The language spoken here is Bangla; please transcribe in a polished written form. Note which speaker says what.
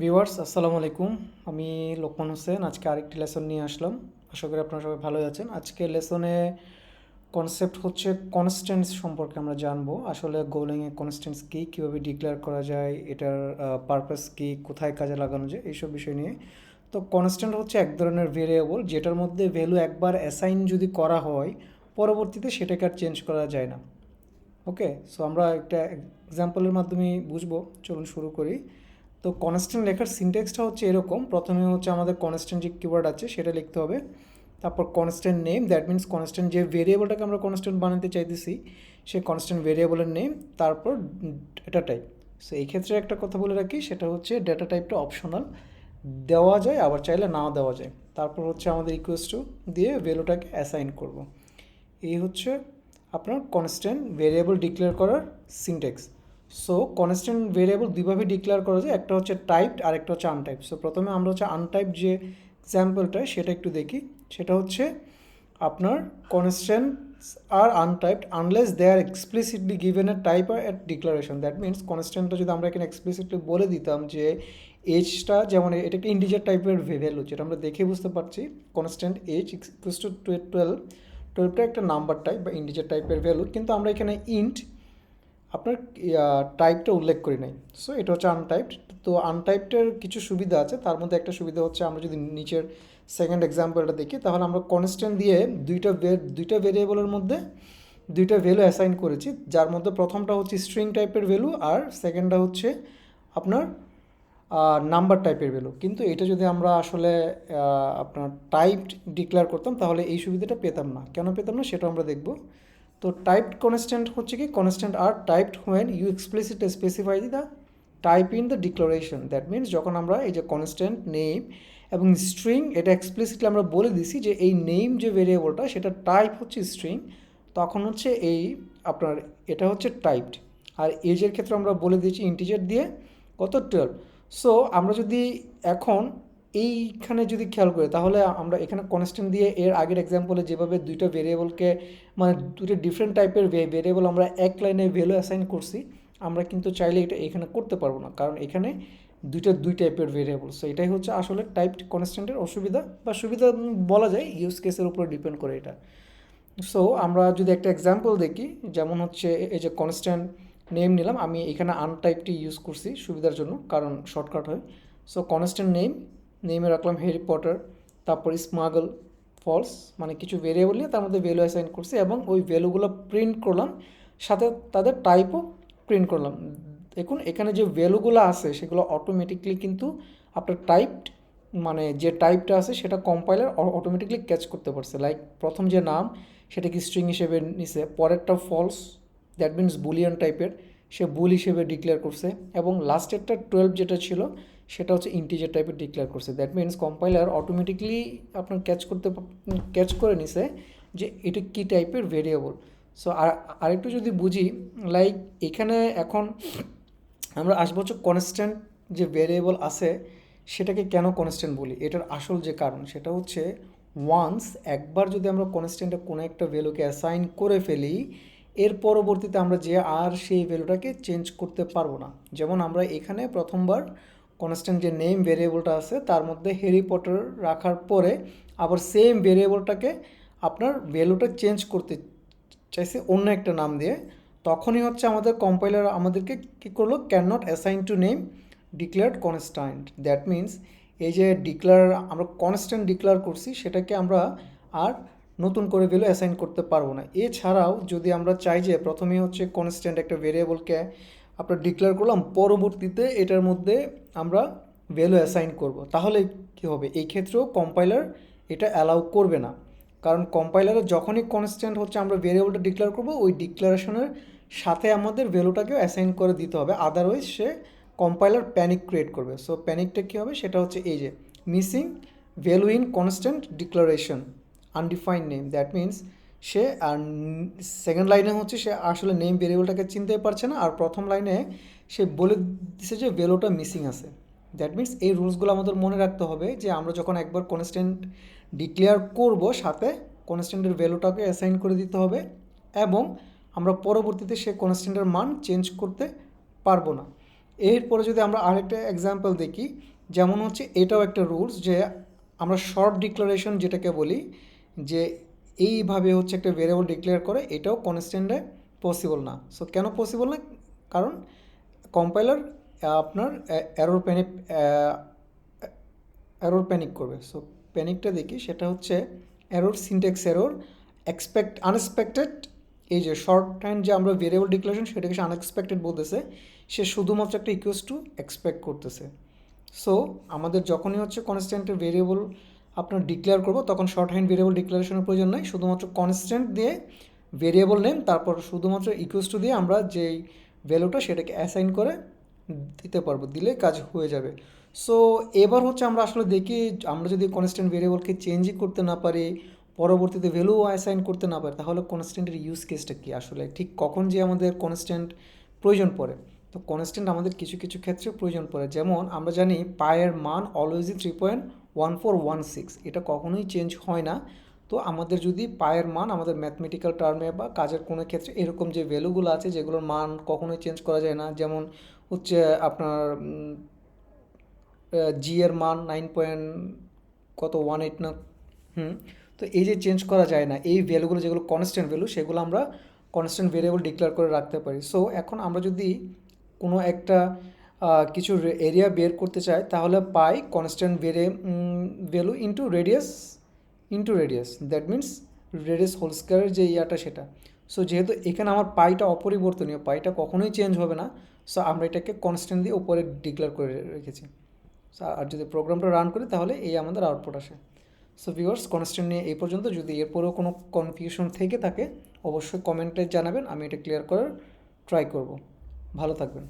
Speaker 1: ভিউয়ার্স আসসালামু আলাইকুম। আমি লোকমান হোসেন আজকে আরেকটি লেসন নিয়ে আসলাম। আশা করি আপনারা সবাই ভালোই আছেন। আজকে লেসনে কনসেপ্ট হচ্ছে কনস্ট্যান্টস সম্পর্কে আমরা জানবো। আসলে গোলিংয়ে কনস্ট্যান্টস কী, কীভাবে ডিক্লেয়ার করা যায়, এটার পারপাস কী, কোথায় কাজে লাগানো যায়, এইসব বিষয় নিয়ে। তো কনস্ট্যান্ট হচ্ছে এক ধরনের ভেরিয়েবল যেটার মধ্যে ভ্যালু একবার অ্যাসাইন যদি করা হয়, পরবর্তীতে সেটাকে আর চেঞ্জ করা যায় না। ওকে, সো আমরা একটা এক্সাম্পলের মাধ্যমে বুঝবো। চলুন শুরু করি। তো কনস্ট্যান্ট লেখার সিনট্যাক্সটা হচ্ছে এরকম। প্রথমে হচ্ছে আমাদের কনস্ট্যান্ট যে কিওয়ার্ড আছে সেটা লিখতে হবে। তারপর constant name, that means constant যে ভেরিয়েবলটাকে আমরা কনস্ট্যান্ট বানাতে চাইতেছি সেই কনস্ট্যান্ট ভেরিয়েবলের নেম, তারপর ডেটা টাইপ। সো এই ক্ষেত্রে একটা কথা বলে রাখি, সেটা হচ্ছে ডেটা টাইপটা অপশনাল, দেওয়া যায় আবার চাইলে নাও দেওয়া যায়। তারপর হচ্ছে আমাদের ইকুয়ালস টু দিয়ে ভ্যালুটাকে অ্যাসাইন করব। এই হচ্ছে আপনার কনস্ট্যান্ট ভেরিয়েবল ডিক্লেয়ার করার সিনট্যাক্স। সো কনস্ট্যান্ট ভেরিয়েবল দুইভাবে ডিক্লেয়ার করা যায়, একটা হচ্ছে টাইপড আর একটা হচ্ছে আনটাইপড। সো প্রথমে আমরা হচ্ছে আনটাইপড যে এক্সাম্পলটা সেটা একটু দেখি। সেটা হচ্ছে আপনার constants are untyped unless they are explicitly given a type are at declaration. That means কনস্ট্যান্টটা যদি আমরা এখানে এক্সপ্লিসিটলি বলে দিতাম যে এজটা, যেমন এটা একটা ইন্টিজার টাইপের ভ্যালু, যেটা আমরা দেখে বুঝতে পারছি কনস্ট্যান্ট এজ ইকুয়ালস টু 12। 12টা একটা নাম্বার টাইপ বা ইন্টিজার টাইপের ভ্যালু, কিন্তু আমরা এখানে ইন্ট আপনার টাইপটা উল্লেখ করি নাই। সো এটা হচ্ছে আনটাইপড। তো আনটাইপডের কিছু সুবিধা আছে, তার মধ্যে একটা সুবিধা হচ্ছে আমরা যদি নিচের সেকেন্ড এক্সাম্পলটা দেখি, তাহলে আমরা কনস্ট্যান্ট দিয়ে দুইটা ভেরিয়েবলের মধ্যে দুইটা ভ্যালু অ্যাসাইন করেছি, যার মধ্যে প্রথমটা হচ্ছে স্ট্রিং টাইপের ভ্যালু আর সেকেন্ডটা হচ্ছে আপনার নাম্বার টাইপের ভ্যালু। কিন্তু এটা যদি আমরা আসলে আপনার টাইপ ডিক্লেয়ার করতাম তাহলে এই সুবিধাটা পেতাম না। কেন পেতাম না সেটা আমরা দেখব। তো টাইপড কনস্ট্যান্ট হচ্ছে কি, কনস্ট্যান্ট আর typed when you explicit specify the type in the declaration. That means যখন আমরা এই যে কনস্ট্যান্ট নেম এবং স্ট্রিং এটা এক্সপ্লিসিটলি আমরা বলে দিছি যে এই নেম যে ভেরিয়েবলটা সেটা টাইপ হচ্ছে স্ট্রিং, তখন হচ্ছে এই আপনার এটা হচ্ছে টাইপড। আর এজের ক্ষেত্রে আমরা বলে দিয়েছি ইন্টিজার দিয়ে কত 12। সো আমরা যদি এখন এইখানে যদি খেয়াল করি তাহলে আমরা এখানে কনস্ট্যান্ট দিয়ে এর আগের এক্সাম্পলে যেভাবে দুইটা ভেরিয়েবলকে মানে দুটো ডিফারেন্ট টাইপের ভেরিয়েবল আমরা এক লাইনে ভ্যালু অ্যাসাইন করছি, আমরা কিন্তু চাইলে এটা এখানে করতে পারবো না, কারণ এখানে দুই টাইপের ভেরিয়েবল। সো এটাই হচ্ছে আসলে টাইপড কনস্ট্যান্টের অসুবিধা বা সুবিধা বলা যায়, ইউজ কেসের উপর ডিপেন্ড করে এটা। সো আমরা যদি একটা এক্সাম্পল দেখি, যেমন হচ্ছে এই যে কনস্ট্যান্ট নেম নিলাম, আমি এখানে আনটাইপটি ইউজ করছি সুবিধার জন্য, কারণ শর্টকাট হয়। সো কনস্ট্যান্ট নেমে রাখলাম হ্যারি পটার, তারপর স্মাগল ফলস, মানে কিছু ভেরিয়েবল নিয়ে তার মধ্যে ভ্যালু অ্যাসাইন করছি এবং ওই ভ্যালুগুলো প্রিন্ট করলাম, সাথে তাদের টাইপও প্রিন্ট করলাম। দেখুন এখানে যে ভ্যালুগুলো আছে সেগুলো অটোমেটিকলি কিন্তু আপনার টাইপড, মানে যে টাইপটা আছে সেটা কম্পাইলার অটোমেটিকলি ক্যাচ করতে পারছে। লাইক প্রথম যে নাম সেটা কি স্ট্রিং হিসেবে নিছে, পরেরটা ফলস, দ্যাট মিনস বুলিয়ান টাইপের, সে বুল হিসেবে ডিক্লেয়ার করছে, এবং লাস্টেরটা 12 যেটা ছিল সেটা হচ্ছে ইন্টিজার টাইপের ডিক্লেয়ার করছে। দ্যাট মিনস কম্পাইলার অটোমেটিকলি আপনার ক্যাচ করে নিছে যে এটা কী টাইপের ভেরিয়েবল। সো আরেকটু যদি বুঝি, লাইক এখানে এখন আমরা আসবো হচ্ছে কনস্ট্যান্ট যে ভেরিয়েবল আছে সেটাকে কেন কনস্ট্যান্ট বলি। এটার আসল যে কারণ সেটা হচ্ছে ওয়ান্স একবার যদি আমরা কনস্ট্যান্টে কোনো একটা ভ্যালুকে অ্যাসাইন করে ফেলি, এর পরবর্তীতে আমরা যে আর সেই ভ্যালুটাকে চেঞ্জ করতে পারবো না। যেমন আমরা এখানে প্রথমবার কনস্ট্যান্ট যে নেম ভেরিয়েবলটা আছে তার মধ্যে হ্যারি পটার রাখার পরে আবার সেম ভেরিয়েবলটাকে আপনার ভ্যালুটা চেঞ্জ করতে চাইছে অন্য একটা নাম দিয়ে, তখনই হচ্ছে আমাদের কম্পাইলার আমাদেরকে কী করলো, can not assign to name declared constant. That means এই যে আমরা কনস্ট্যান্ট ডিক্লেয়ার করছি সেটাকে আমরা আর নতুন করে ভ্যালু অ্যাসাইন করতে পারবো না। এছাড়াও যদি আমরা চাই যে প্রথমেই হচ্ছে কনস্ট্যান্ট একটা ভেরিয়েবলকে আপনার ডিক্লেয়ার করলাম, পরবর্তীতে এটার মধ্যে আমরা ভ্যালু অ্যাসাইন করব, তাহলে কী হবে, এই ক্ষেত্রেও কম্পাইলার এটা অ্যালাউ করবে না। কারণ কম্পাইলারে যখনই কনস্ট্যান্ট হচ্ছে আমরা ভেরিয়েবলটা ডিক্লেয়ার করব, ওই ডিক্লারেশনের সাথে আমাদের ভ্যালুটাকেও অ্যাসাইন করে দিতে হবে, আদারওয়াইজ সে কম্পাইলার প্যানিক ক্রিয়েট করবে। সো প্যানিকটা কী হবে, সেটা হচ্ছে এই যে missing value in constant declaration undefined name. That means সে আর সেকেন্ড লাইনে হচ্ছে সে আসলে নেম ভেরিয়েবলটাকে চিনতে পারছে না, আর প্রথম লাইনে সে বলে দিচ্ছে যে ভ্যালুটা মিসিং আছে। দ্যাট মিনস এই রুলসগুলো আমাদের মনে রাখতে হবে যে আমরা যখন একবার কনস্ট্যান্ট ডিক্লেয়ার করব, সাথে কনস্ট্যান্টের ভ্যালুটাকে অ্যাসাইন করে দিতে হবে, এবং আমরা পরবর্তীতে সে কনস্ট্যান্টের মান চেঞ্জ করতে পারবো না। এরপরে যদি আমরা আরেকটা এক্সাম্পল দেখি, যেমন হচ্ছে এটাও একটা রুলস যে আমরা শর্ট ডিক্লারেশন যেটাকে বলি, যে এইভাবে হচ্ছে একটা ভেরিয়েবল ডিক্লেয়ার করে, এটাও কনস্ট্যান্টে পসিবল না। সো কেন পসিবল না? কারণ কম্পাইলার আপনার এরর প্যানিক করবে। সো প্যানিকটা দেখি, সেটা হচ্ছে এরর, সিনট্যাক্স এরর, আনএক্সপেক্টেড। এই যে শর্ট হ্যান্ড যে আমরা ভেরিয়েবল ডিক্লারেশন, সেটাকে সে আনএক্সপেক্টেড বলতেছে, সে শুধুমাত্র একটা ইকুয়ালস টু এক্সপেক্ট করতেছে। সো আমাদের যখনই হচ্ছে কনস্ট্যান্টের ভেরিয়েবল আপনার ডিক্লেয়ার করবো, তখন শর্ট হ্যান্ড ভেরিয়েবল ডিক্লারেশনের প্রয়োজন নাই, শুধুমাত্র কনস্ট্যান্ট দিয়ে ভেরিয়েবল নেম, তারপর শুধুমাত্র ইকুয়ালস টু দিয়ে আমরা যেই ভ্যালুটা সেটাকে অ্যাসাইন করে দিতে পারবো, দিলে কাজ হয়ে যাবে। সো এবার হচ্ছে আমরা আসলে দেখি, আমরা যদি কনস্ট্যান্ট ভেরিয়েবলকে চেঞ্জই করতে না পারি, পরবর্তীতে ভ্যালু অ্যাসাইন করতে না পারি, তাহলে কনস্ট্যান্টের ইউজ কেসটা কী আসলে, ঠিক কখন যে আমাদের কনস্ট্যান্ট প্রয়োজন পড়ে। তো কনস্ট্যান্ট আমাদের কিছু কিছু ক্ষেত্রে প্রয়োজন পড়ে, যেমন আমরা জানি পায়ের মান অলওয়েজই 3.1416, এটা কখনোই চেঞ্জ হয় না। তো আমাদের যদি পায়ের মান আমাদের ম্যাথমেটিক্যাল টার্মে বা কাজের কোনো ক্ষেত্রে এরকম যে ভ্যালুগুলো আছে যেগুলোর মান কখনোই চেঞ্জ করা যায় না, যেমন হচ্ছে আপনার জি এর মান 9 না, হুম। তো এই যে চেঞ্জ করা যায় না, এই ভ্যালুগুলো যেগুলো কনস্ট্যান্ট ভ্যালু, সেগুলো আমরা কনস্ট্যান্ট ভেরিয়েবল ডিক্লেয়ার করে রাখতে পারি। সো এখন আমরা যদি কোনো একটা কিছু এরিয়া বের করতে চাই, তাহলে pi constant value into radius, that means radius whole স্কয়ারের যে ইয়াটা সেটা। সো যেহেতু এখানে আমার পাইটা অপরিবর্তনীয়, পাইটা কখনোই চেঞ্জ হবে না, সো আমরা এটাকে কনস্ট্যান্ট দিয়ে উপরে ডিক্লেয়ার করে রেখেছি। আর যদি প্রোগ্রামটা রান করি, তাহলে এই আমাদের আউটপুট আসে। সো ভিউয়ার্স, কনস্ট্যান্ট নিয়ে এই পর্যন্ত। যদি এরপরেও কোনো কনফিউশন থেকে থাকে, অবশ্যই কমেন্টে জানাবেন, আমি এটা ক্লিয়ার করার ট্রাই করব। ভালো থাকবেন।